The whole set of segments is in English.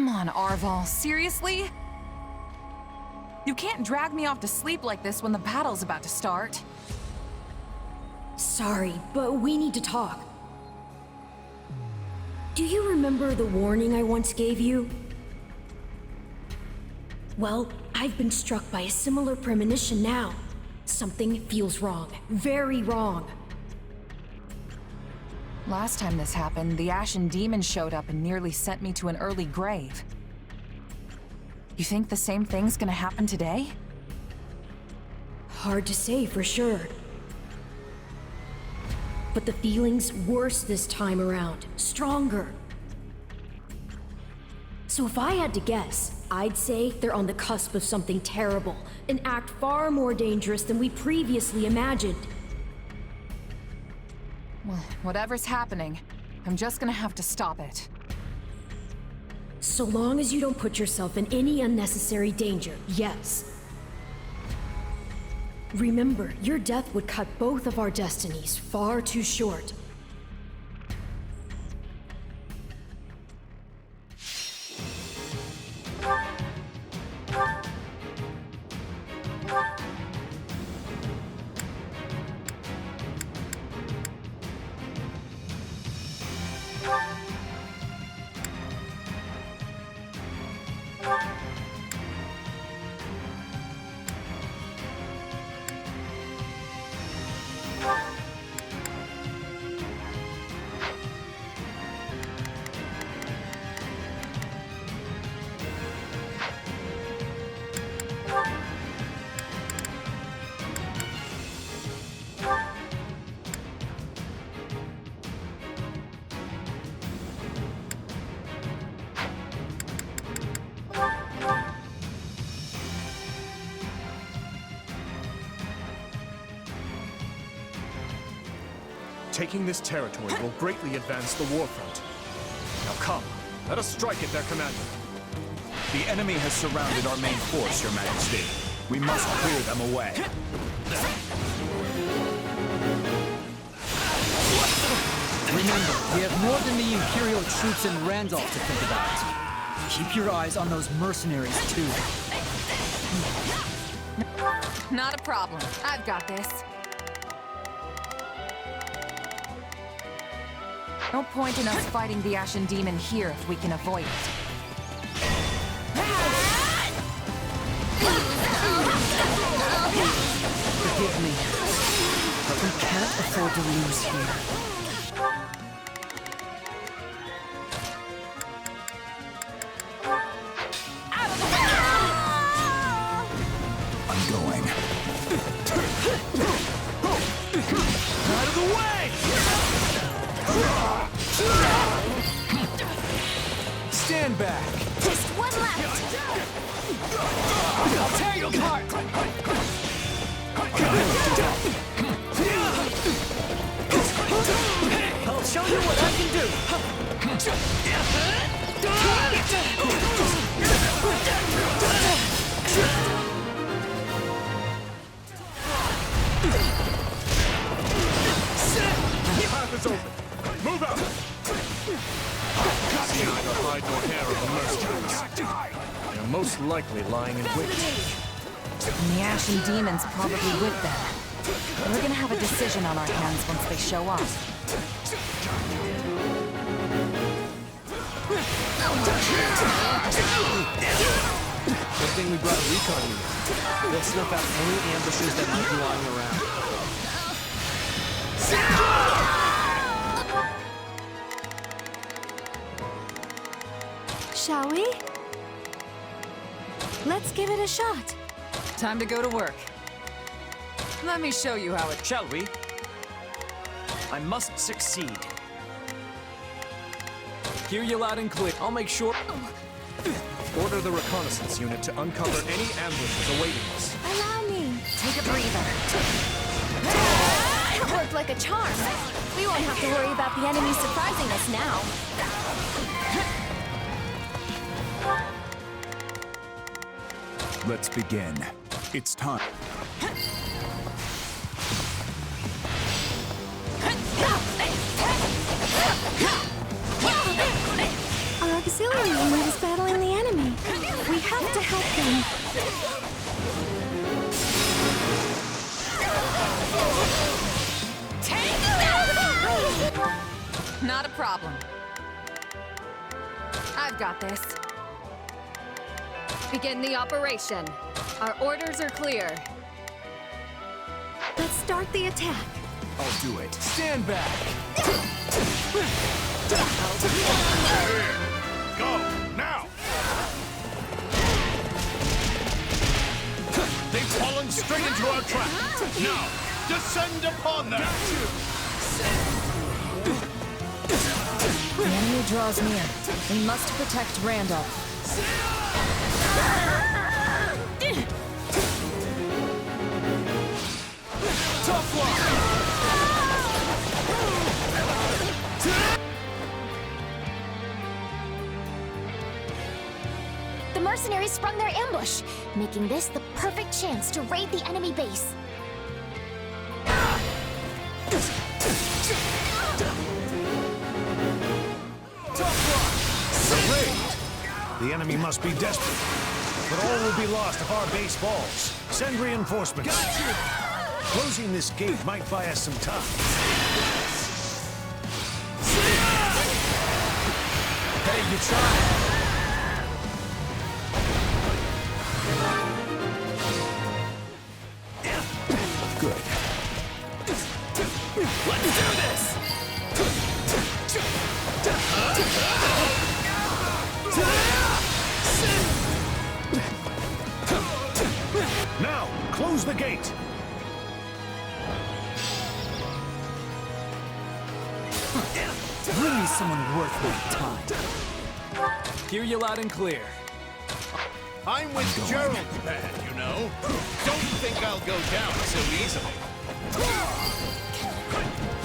Come on, Arval, seriously? You can't drag me off to sleep like this when the battle's about to start. Sorry, but we need to talk. Do you remember the warning I once gave you? Well, I've been struck by a similar premonition now. Something feels wrong. Very wrong. Last time this happened, the Ashen Demon showed up and nearly sent me to an early grave. You think the same thing's gonna happen today? Hard to say for sure. But the feeling's worse this time around. Stronger. So if I had to guess, I'd say they're on the cusp of something terrible. An act far more dangerous than we previously imagined. Well, whatever's happening, I'm just gonna have to stop it. So long as you don't put yourself in any unnecessary danger, yes. Remember, your death would cut both of our destinies far too short. Taking this territory will greatly advance the war front. Now come, let us strike at their commander. The enemy has surrounded our main force, Your Majesty. We must clear them away. Remember, we have more than the Imperial troops in Randolph to think about. Keep your eyes on those mercenaries, too. Not a problem. I've got this. No point in us fighting the Ashen Demon here if we can avoid it. Forgive me, but we can't afford to lose here. I'm going. Out of the way! Stand back! Just one left! I'll tear you apart! I'll show you what I can do! The path is open! Move out! See neither hide nor hair of the mercenaries. They're most likely lying in wait. And the Ashen Demon's probably with them. We're gonna have a decision on our hands once they show up. Good thing we brought a recon unit. They'll snuff out any ambushes that might be lying around. Shall we? Let's give it a shot. Time to go to work. Let me show you how it... Shall we? I must succeed. Hear you loud and clear. I'll make sure. Order the reconnaissance unit to uncover any ambushes awaiting us. Allow me. Take a breather. It worked like a charm. We won't have to worry about the enemy surprising us now. Let's begin. It's time. Our auxiliary unit is battling problem. I've got this. Begin the operation. Our orders are clear. Let's start the attack. I'll do it. Stand back! Go! Now! They've fallen straight into our trap! Now, descend upon them! The enemy draws near. We must protect Randolph. Tough luck! The mercenaries sprung their ambush, making this the perfect chance to raid the enemy base. The enemy must be desperate. But all will be lost if our base falls. Send reinforcements. Closing this gate might buy us some time. Hey, you tried! Good. Let's do this! Now, close the gate. Bring me someone worth my time. Hear you loud and clear. I'm with Jeralt's band, you know. Don't think I'll go down so easily.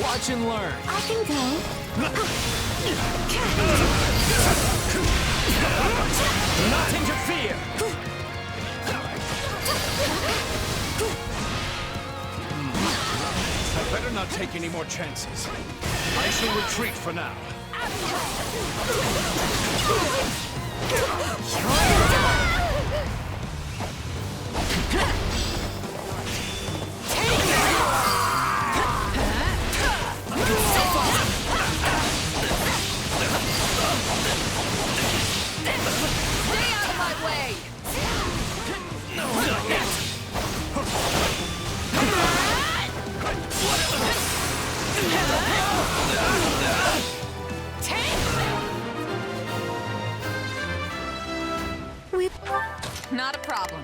Watch and learn. I can go. Do not interfere! I better not take any more chances. I shall retreat for now. Stay out of my way! Not a problem.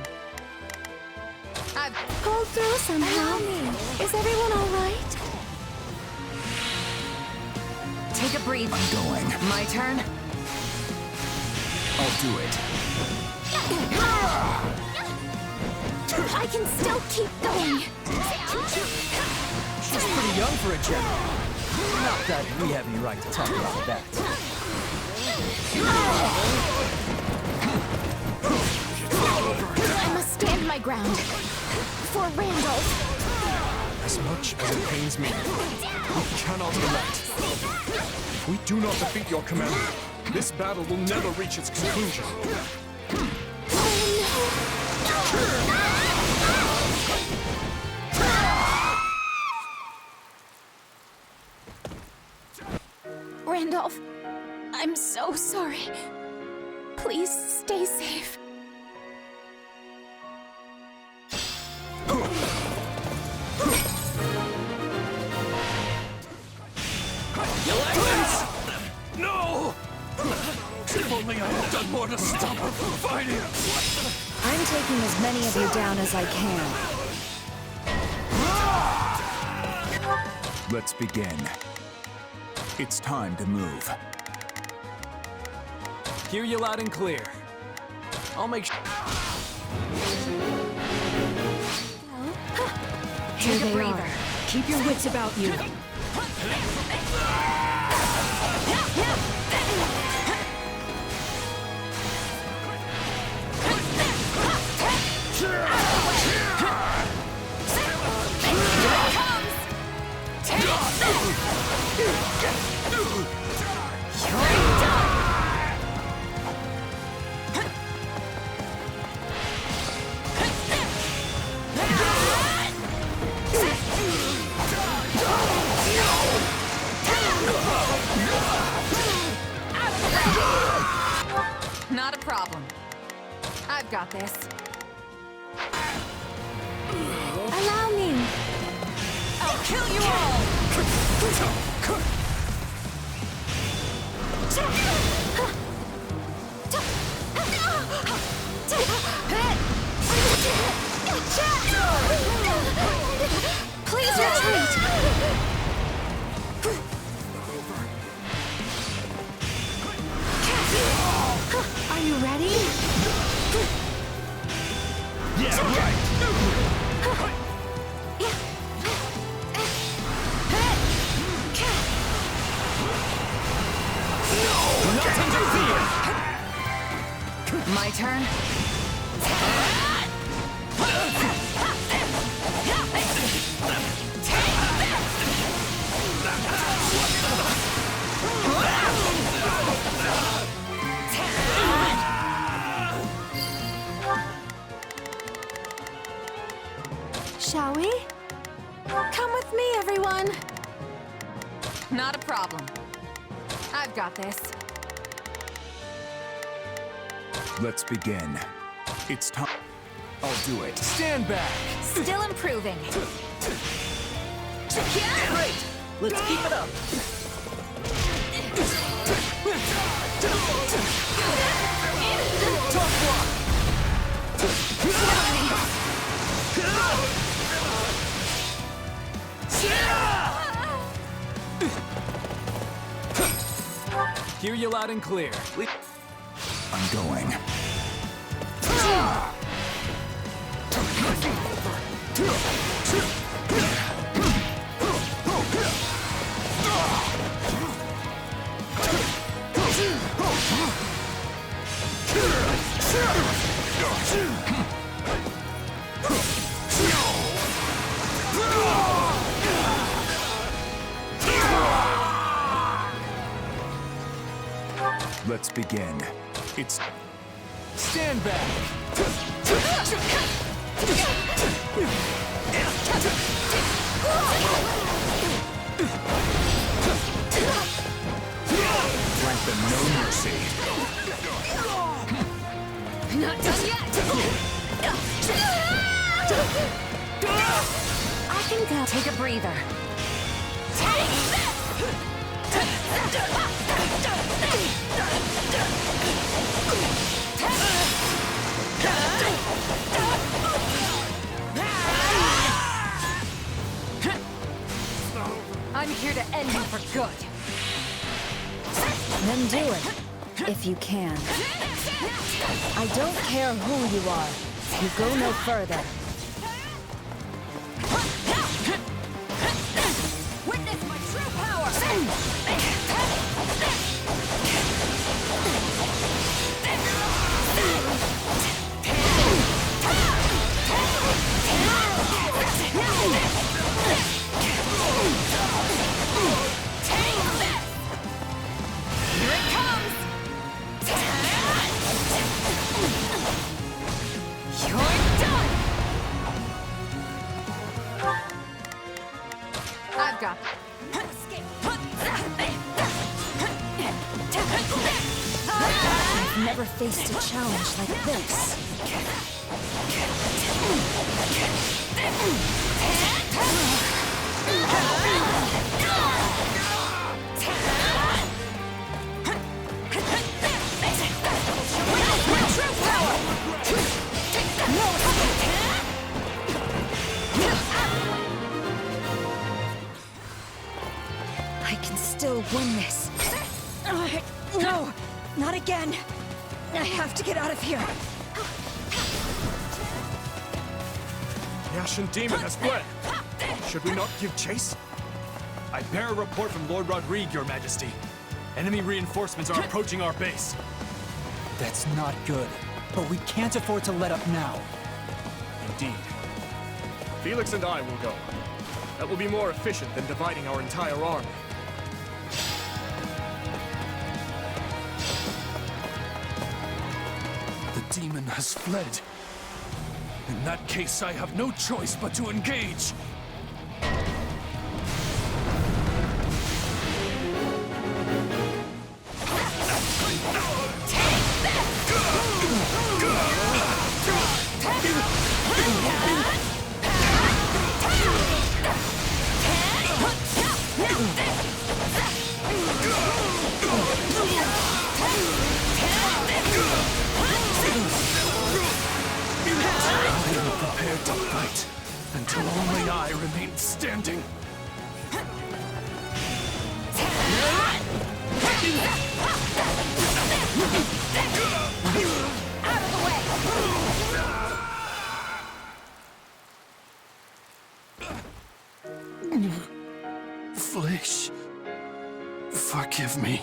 I've Pulled through somehow. Is everyone all right? take a breathe. I'm going. My turn. I'll do it. I can still keep going. She's pretty young for a general. Not that we have any right to talk about that. I must stand my ground. For Randolph. As much as it pains me, we cannot relent. If we do not defeat your commander, this battle will never reach its conclusion. Randolph, I'm so sorry. Please stay safe. You like this? No! If only I had done more to stop her from fighting! I'm taking as many of you down as I can. Let's begin. It's time to move. Hear you loud and clear. I'll make sure. Here Take a they breather. are. Keep your wits about you. Not a problem. I've got this. Allow me. I'll kill you all! Please retreat! Are you ready? Yeah, right! Not interfere! My turn? Shall we? Come with me, everyone. Not a problem. I've got this. Let's begin. It's time. I'll do it. Stand back! Still improving. Great! Let's keep it up. Hear you loud and clear. I'm going. Let's begin. It's... Stand back! Grant them no mercy. Not done yet! I can go. Take a breather. I'm here to end you for good. Then do it, if you can. I don't care who you are. You go no further. Witness my true power! Here it comes! You're done! I've got I've never faced a challenge like this. I can still win this. No, not again. I have to get out of here. The Ashen Demon has fled! Should we not give chase? I bear a report from Lord Rodrigue, Your Majesty. Enemy reinforcements are approaching our base. That's not good. But we can't afford to let up now. Indeed. Felix and I will go. That will be more efficient than dividing our entire army. The demon has fled. In that case, I have no choice but to engage. prepared to fight until only I remain standing. Out of the way! Flesh, forgive me.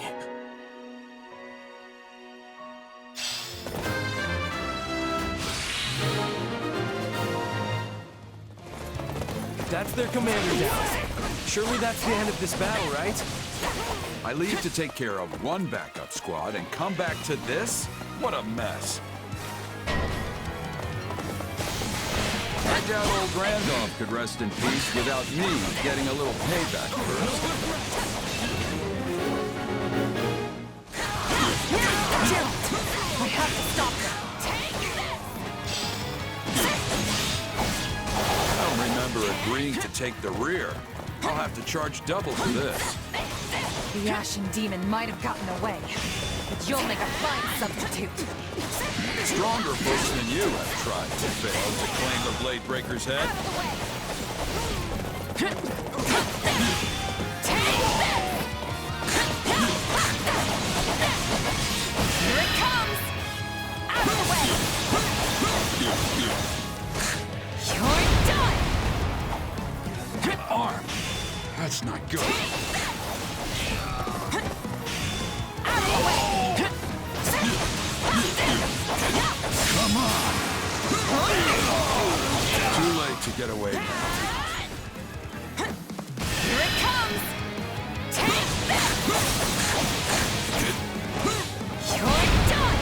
That's their commander down. Surely that's the end of this battle, right? I leave to take care of one backup squad and come back to this? What a mess. I doubt old Randolph could rest in peace without me getting a little payback first. Jeralt! We have to stop them! I don't remember agreeing to take the rear. I'll have to charge double for this. The Ashen Demon might have gotten away, but you'll make a fine substitute. Stronger folks than you have tried to fail to claim the Blade Breaker's head. Here it comes! Out of the way! You're done! Arm. That's not good. Out of the way! Come on! Too late to get away now. Here it comes! Take that! You're done!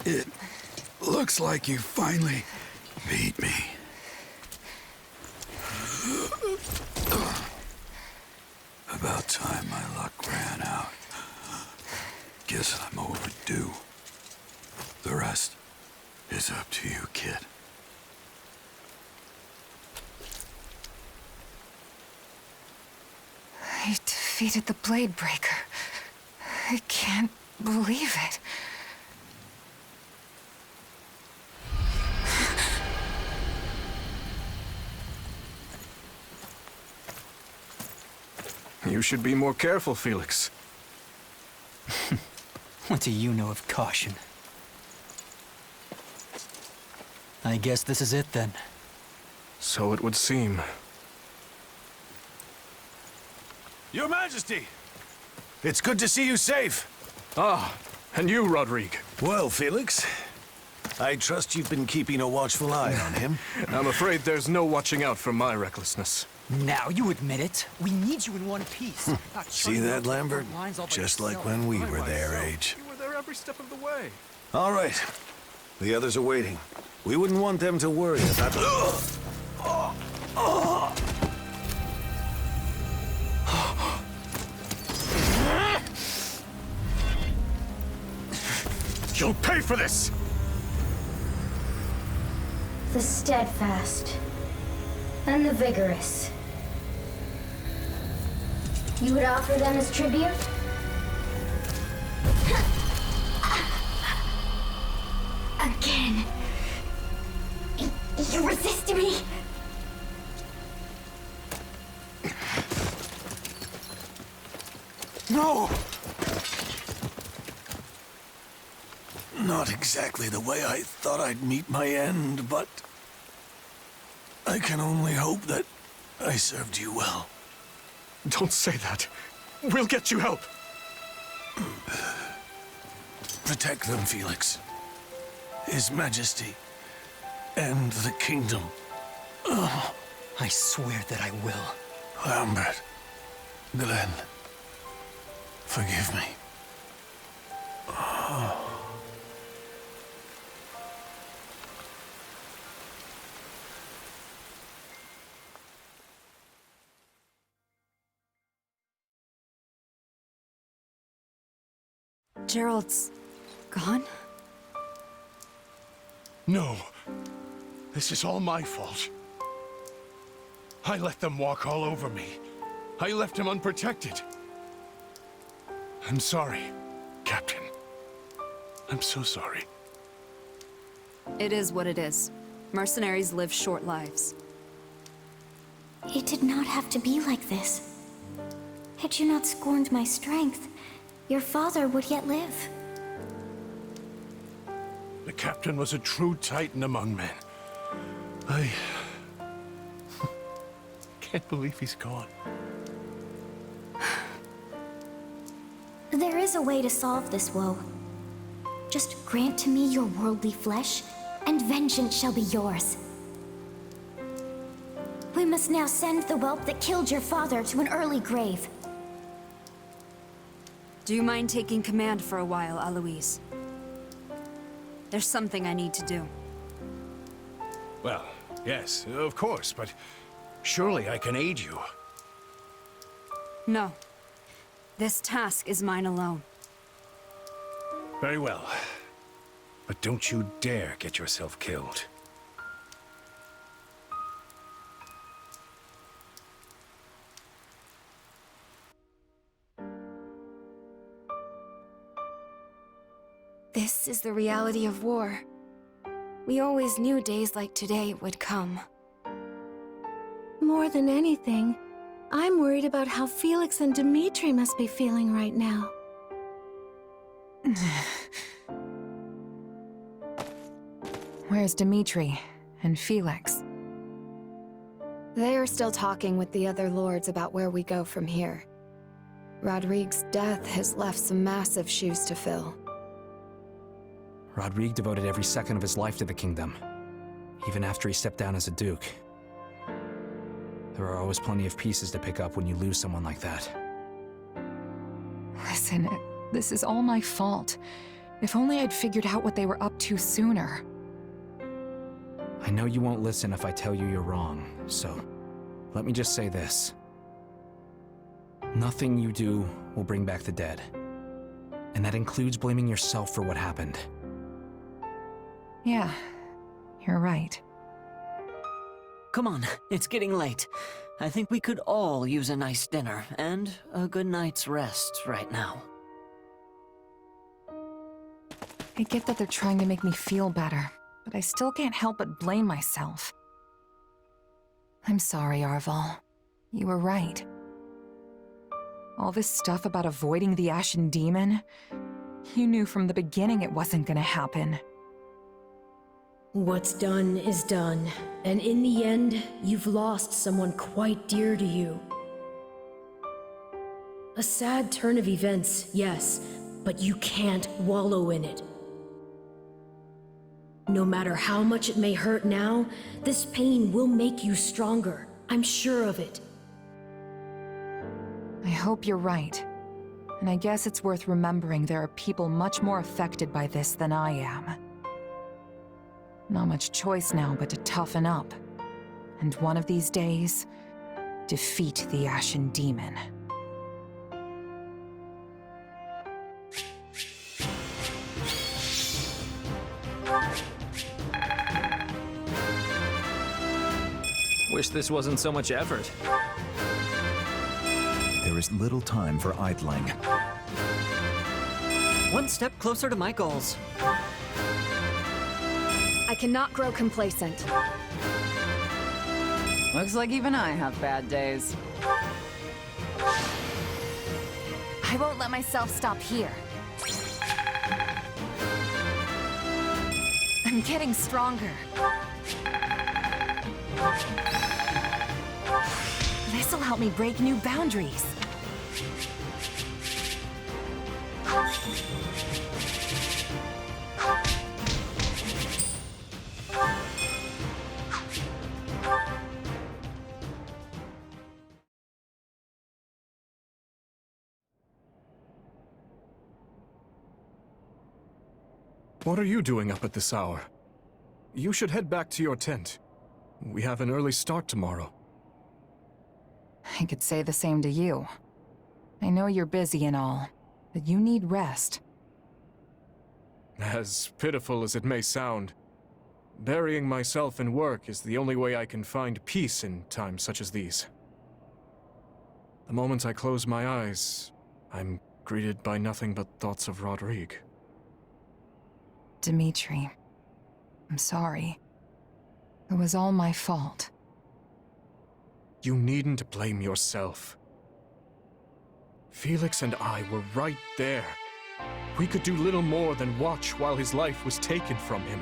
It looks like you finally beat me. About time my luck ran out. Guess I'm overdue. The rest is up to you, kid. I defeated the Blade Breaker. I can't believe it. You should be more careful, Felix. What do you know of caution? I guess this is it then. So it would seem. Your Majesty! It's good to see you safe. Ah, and you, Rodrigue. Well, Felix, I trust you've been keeping a watchful eye on him. I'm afraid there's no watching out for my recklessness. Now you admit it. We need you in one piece. See that, Lambert? Just like when we were their age. You were there every step of the way. All right. The others are waiting. We wouldn't want them to worry about... You'll pay for this! The steadfast and the vigorous. You would offer them as tribute? Again. You resist me? No! Not exactly the way I thought I'd meet my end, but... I can only hope that I served you well. Don't say that. We'll get you help. Protect them, Felix. His Majesty. And the kingdom. I swear that I will. Lambert. Glenn. Forgive me. Jeralt's gone? No. This is all my fault. I let them walk all over me. I left him unprotected. I'm sorry, Captain. I'm so sorry. It is what it is. Mercenaries live short lives. It did not have to be like this. Had you not scorned my strength, your father would yet live. The Captain was a true titan among men. I can't believe he's gone. There is a way to solve this woe. Just grant to me your worldly flesh, and vengeance shall be yours. We must now send the whelp that killed your father to an early grave. Do you mind taking command for a while, Aloise? There's something I need to do. Well, yes, of course, but surely I can aid you. No. This task is mine alone. Very well. But don't you dare get yourself killed. This is the reality of war. We always knew days like today would come. More than anything, I'm worried about how Felix and Dimitri must be feeling right now. Where's Dimitri and Felix? They are still talking with the other lords about where we go from here. Rodrigue's death has left some massive shoes to fill. Rodrigue devoted every second of his life to the kingdom, even after he stepped down as a duke. There are always plenty of pieces to pick up when you lose someone like that. Listen, this is all my fault. If only I'd figured out what they were up to sooner. I know you won't listen if I tell you you're wrong, so let me just say this. Nothing you do will bring back the dead. And that includes blaming yourself for what happened. Yeah, you're right. Come on, it's getting late. I think we could all use a nice dinner and a good night's rest right now. I get that they're trying to make me feel better, but I still can't help but blame myself. I'm sorry, Arval. You were right. All this stuff about avoiding the Ashen Demon, you knew from the beginning it wasn't gonna happen. What's done is done, and in the end, you've lost someone quite dear to you. A sad turn of events, yes, but you can't wallow in it. No matter how much it may hurt now, this pain will make you stronger. I'm sure of it. I hope you're right. And I guess it's worth remembering there are people much more affected by this than I am. Not much choice now but to toughen up. And one of these days, defeat the Ashen Demon. Wish this wasn't so much effort. There is little time for idling. One step closer to my goals. I cannot grow complacent. Looks like even I have bad days. I won't let myself stop here. I'm getting stronger. This'll help me break new boundaries. What are you doing up at this hour? You should head back to your tent. We have an early start tomorrow. I could say the same to you. I know you're busy and all, but you need rest. As pitiful as it may sound, burying myself in work is the only way I can find peace in times such as these. The moment I close my eyes, I'm greeted by nothing but thoughts of Rodrigue. Dimitri, I'm sorry. It was all my fault. You needn't blame yourself. Felix and I were right there. We could do little more than watch while his life was taken from him.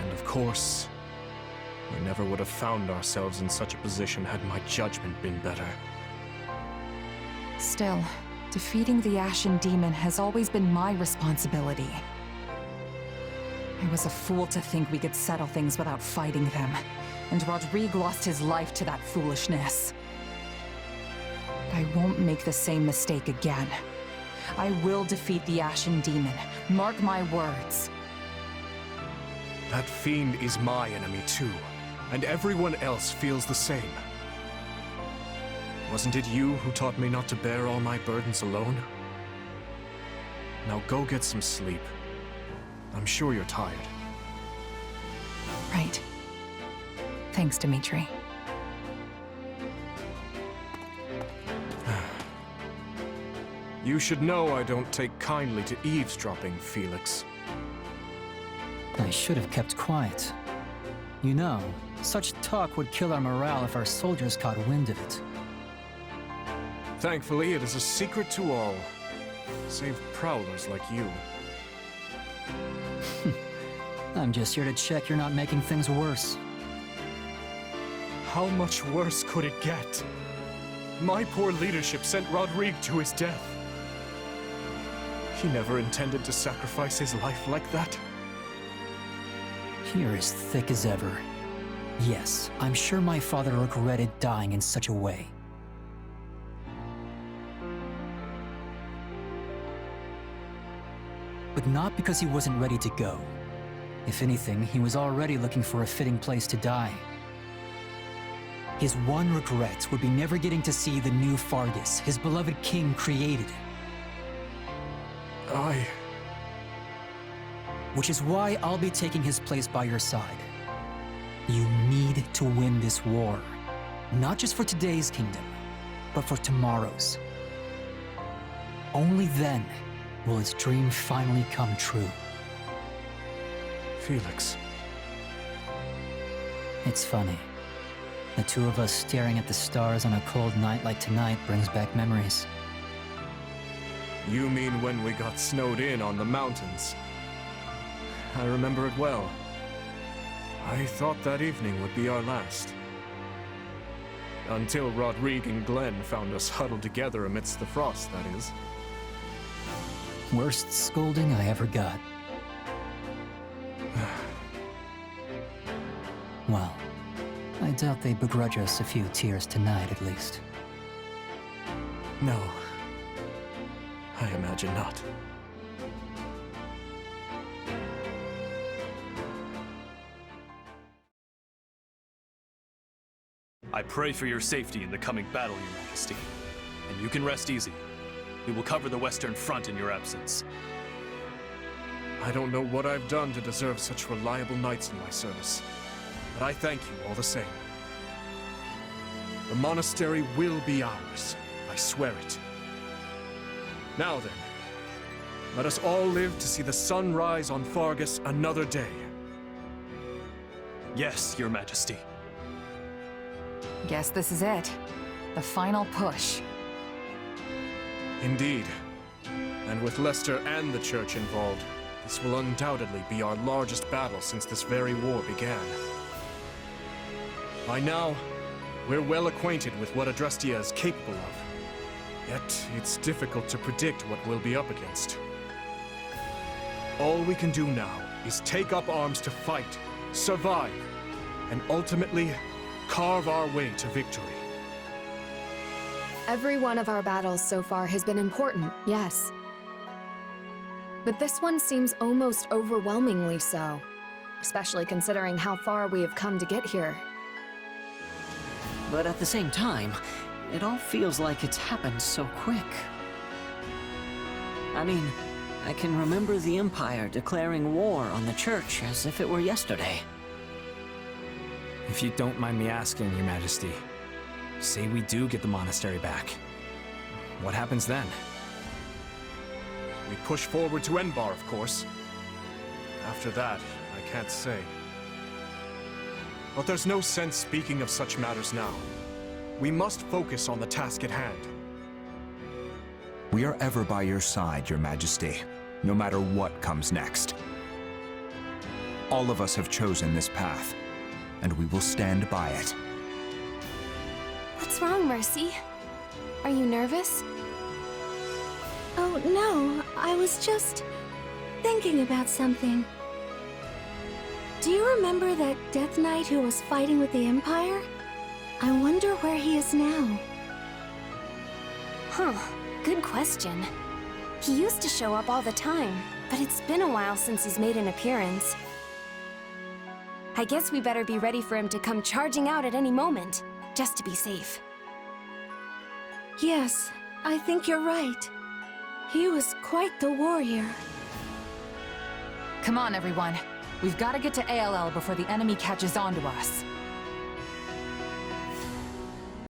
And of course, we never would have found ourselves in such a position had my judgment been better. Still, defeating the Ashen Demon has always been my responsibility. I was a fool to think we could settle things without fighting them, and Rodrigue lost his life to that foolishness. But I won't make the same mistake again. I will defeat the Ashen Demon. Mark my words. That fiend is my enemy too, and everyone else feels the same. Wasn't it you who taught me not to bear all my burdens alone? Now go get some sleep. I'm sure you're tired. Right. Thanks, Dimitri. You should know I don't take kindly to eavesdropping, Felix. I should have kept quiet. You know, such talk would kill our morale if our soldiers caught wind of it. Thankfully, it is a secret to all, save prowlers like you. I'm just here to check you're not making things worse. How much worse could it get? My poor leadership sent Rodrigue to his death. He never intended to sacrifice his life like that. You're as thick as ever. Yes, I'm sure my father regretted dying in such a way. But not because he wasn't ready to go. If anything, he was already looking for a fitting place to die. His one regret would be never getting to see the new Fargus, his beloved king, created. Which is why I'll be taking his place by your side. You need to win this war. Not just for today's kingdom, but for tomorrow's. Only then will its dream finally come true. Felix. It's funny. The two of us staring at the stars on a cold night like tonight brings back memories. You mean when we got snowed in on the mountains? I remember it well. I thought that evening would be our last. Until Rodrigue and Glenn found us huddled together amidst the frost, that is. Worst scolding I ever got. Well, I doubt they begrudge us a few tears tonight, at least. No. I imagine not. I pray for your safety in the coming battle, Your Majesty. And you can rest easy. We will cover the Western Front in your absence. I don't know what I've done to deserve such reliable knights in my service, but I thank you all the same. The monastery will be ours. I swear it. Now then, let us all live to see the sun rise on Fargus another day. Yes, Your Majesty. Guess this is it. The final push. Indeed. And with Leicester and the Church involved, this will undoubtedly be our largest battle since this very war began. By now, we're well acquainted with what Adrestia is capable of. Yet, it's difficult to predict what we'll be up against. All we can do now is take up arms to fight, survive, and ultimately, carve our way to victory. Every one of our battles so far has been important, yes. But this one seems almost overwhelmingly so. Especially considering how far we have come to get here. But at the same time, it all feels like it's happened so quick. I mean, I can remember the Empire declaring war on the Church as if it were yesterday. If you don't mind me asking, Your Majesty, say we do get the monastery back. What happens then? We push forward to Enbar, of course. After that, I can't say. But there's no sense speaking of such matters now. We must focus on the task at hand. We are ever by your side, Your Majesty, no matter what comes next. All of us have chosen this path, and we will stand by it. What's wrong, Mercy? Are you nervous? Oh, no. I was just thinking about something. Do you remember that Death Knight who was fighting with the Empire? I wonder where he is now. Huh. Good question. He used to show up all the time, but it's been a while since he's made an appearance. I guess we better be ready for him to come charging out at any moment, just to be safe. Yes, I think you're right. He was quite the warrior. Come on, everyone. We've got to get to ALL before the enemy catches on to us.